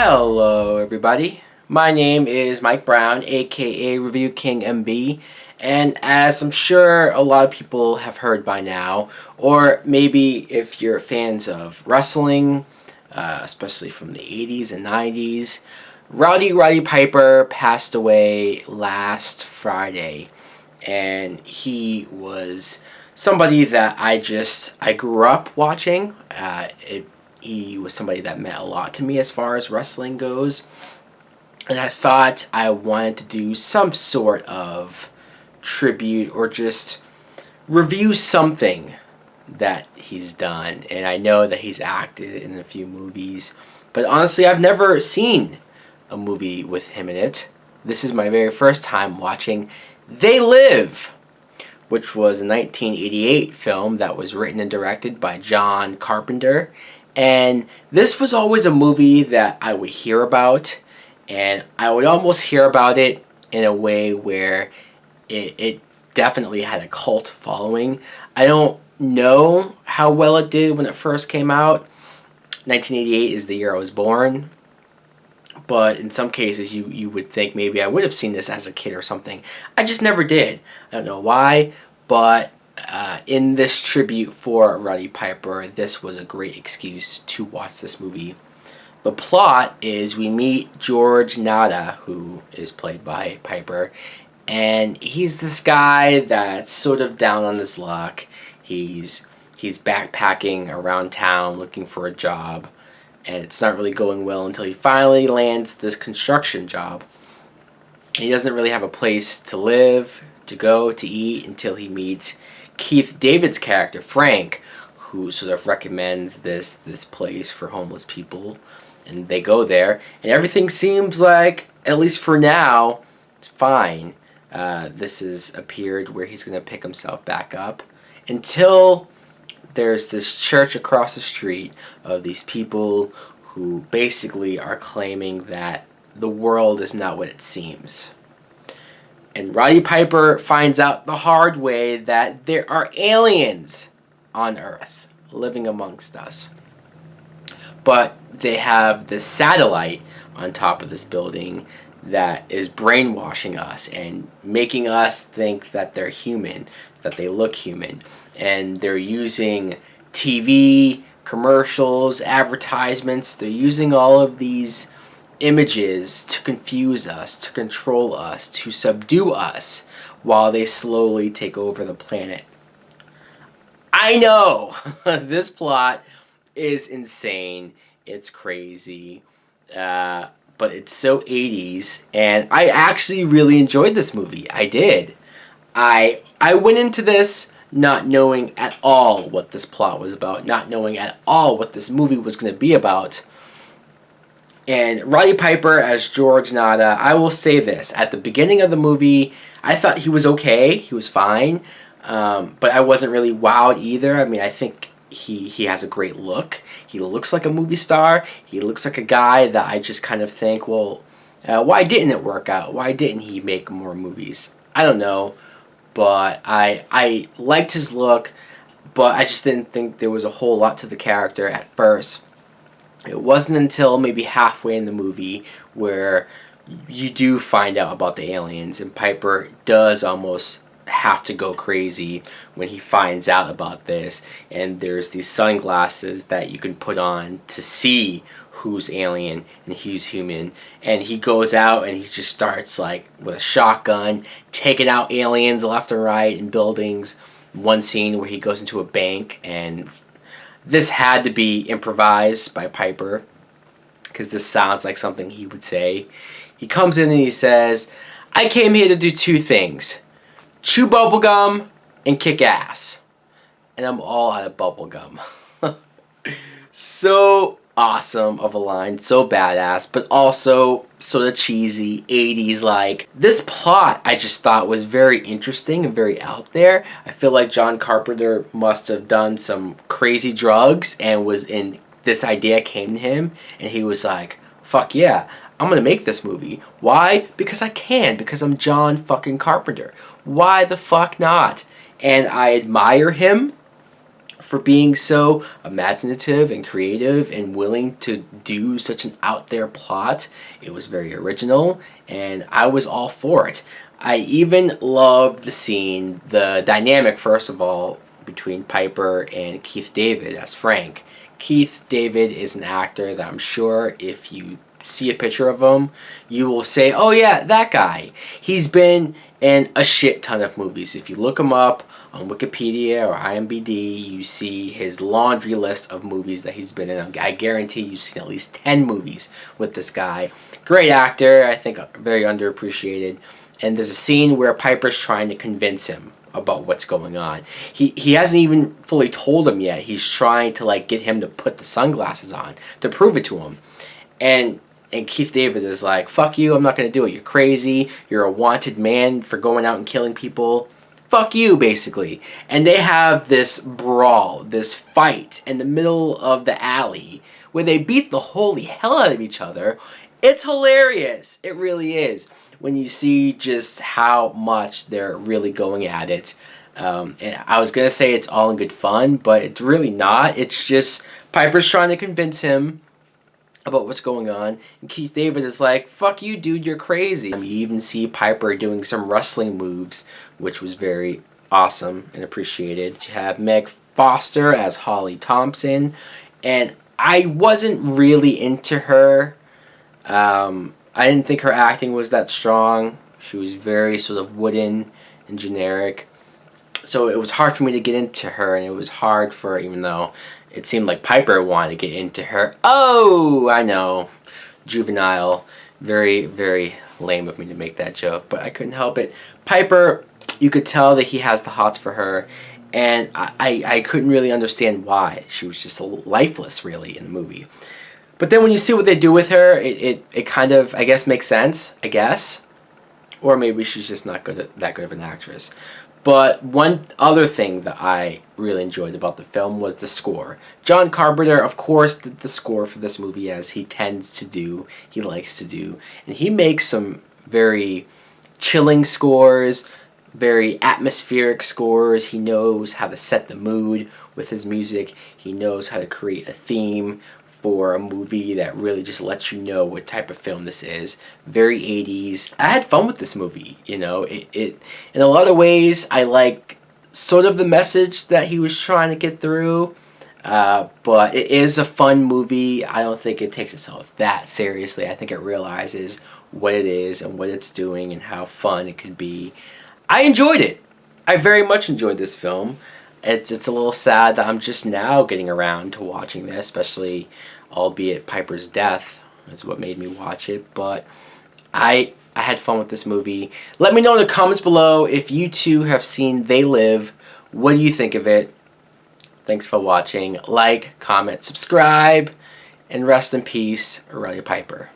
Hello everybody, my name is Mike Brown, aka ReviewKingMB, and as I'm sure a lot of people have heard by now, or maybe if you're fans of wrestling, especially from the 80s and 90s, Roddy Piper passed away last Friday, and he was somebody that I grew up watching. He was somebody that meant a lot to me as far as wrestling goes. And I thought I wanted to do some sort of tribute or just review something that he's done. And I know that he's acted in a few movies, but honestly, I've never seen a movie with him in it. This is my very first time watching They Live, which was a 1988 film that was written and directed by John Carpenter. And this was always a movie that I would hear about, and I would almost hear about it in a way where it definitely had a cult following. I don't know how well it did when it first came out. 1988 is the year I was born, but in some cases you would think maybe I would have seen this as a kid or something. I just never did. I don't know why, but in this tribute for Roddy Piper, this was a great excuse to watch this movie. The plot is we meet George Nada, who is played by Piper, and he's this guy that's sort of down on his luck. He's backpacking around town looking for a job, and it's not really going well until he finally lands this construction job. He doesn't really have a place to live, to go, to eat until he meets Keith David's character, Frank, who sort of recommends this place for homeless people, and they go there, and everything seems like, at least for now, fine. This has appeared where he's going to pick himself back up, until there's this church across the street of these people who basically are claiming that the world is not what it seems. And Roddy Piper finds out the hard way that there are aliens on Earth living amongst us. But they have this satellite on top of this building that is brainwashing us and making us think that they're human, that they look human. And they're using TV, commercials, advertisements. They're using all of these images to confuse us, to control us, to subdue us, while they slowly take over the planet. I know this plot is insane. It's crazy, but it's so 80s, and I actually really enjoyed this movie. I did. I went into this not knowing at all what this plot was about, not knowing at all what this movie was going to be about. And Roddy Piper as George Nada, I will say this. At the beginning of the movie, I thought he was okay. He was fine. But I wasn't really wowed either. I mean, I think he has a great look. He looks like a movie star. He looks like a guy that I just kind of think, well, why didn't it work out? Why didn't he make more movies? I don't know. But I liked his look, but I just didn't think there was a whole lot to the character at first. It wasn't until maybe halfway in the movie where you do find out about the aliens, and Piper does almost have to go crazy when he finds out about this. And there's these sunglasses that you can put on to see who's alien and who's human. And he goes out and he just starts like with a shotgun taking out aliens left and right in buildings. One scene where he goes into a bank, and this had to be improvised by Piper, because this sounds like something he would say. He comes in and he says, "I came here to do two things. Chew bubblegum and kick ass." And I'm all out of bubblegum. So awesome of a line, so badass, but also sort of cheesy, 80s like. This plot I just thought was very interesting and very out there. I feel like John Carpenter must have done some crazy drugs and this idea came to him, and he was like, fuck yeah, I'm gonna make this movie. Why? Because I can, because I'm John fucking Carpenter. Why the fuck not? And I admire him for being so imaginative and creative and willing to do such an out there plot. It was very original, and I was all for it. I even loved the scene, the dynamic, first of all, between Piper and Keith David as Frank. Keith David is an actor that I'm sure if you see a picture of him, you will say, oh yeah, that guy. He's been in a shit ton of movies. If you look him up on Wikipedia or IMDb, you see his laundry list of movies that he's been in. I guarantee you've seen at least 10 movies with this guy. Great actor, I think very underappreciated. And there's a scene where Piper's trying to convince him about what's going on. He hasn't even fully told him yet. He's trying to like get him to put the sunglasses on to prove it to him. And Keith David is like, fuck you, I'm not going to do it. You're crazy. You're a wanted man for going out and killing people. Fuck you, basically. And they have this brawl, this fight in the middle of the alley where they beat the holy hell out of each other. It's hilarious. It really is. When you see just how much they're really going at it. And I was going to say it's all in good fun, but it's really not. It's just Piper's trying to convince him about what's going on, and Keith David is like, fuck you, dude, you're crazy. You even see Piper doing some wrestling moves, which was very awesome and appreciated. You have Meg Foster as Holly Thompson, and I wasn't really into her. I didn't think her acting was that strong. She was very sort of wooden and generic, so it was hard for me to get into her, and it was hard for, even though it seemed like Piper wanted to get into her. Oh, I know. Juvenile. Very, very lame of me to make that joke, but I couldn't help it. Piper, you could tell that he has the hots for her, and I couldn't really understand why. She was just lifeless, really, in the movie. But then when you see what they do with her, it kind of, I guess, makes sense, I guess. Or maybe she's just not that good of an actress. But one other thing that I really enjoyed about the film was the score. John Carpenter, of course, did the score for this movie, as he tends to do, he likes to do. And he makes some very chilling scores, very atmospheric scores. He knows how to set the mood with his music. He knows how to create a theme for a movie that really just lets you know what type of film this is. Very 80s. I had fun with this movie, you know. It in a lot of ways, I like sort of the message that he was trying to get through, but it is a fun movie. I don't think it takes itself that seriously. I think it realizes what it is and what it's doing and how fun it could be. I enjoyed it. I very much enjoyed this film. It's a little sad that I'm just now getting around to watching this, especially, albeit Piper's death is what made me watch it. But I had fun with this movie. Let me know in the comments below if you too have seen They Live. What do you think of it? Thanks for watching. Like, comment, subscribe, and rest in peace, Roddy Piper.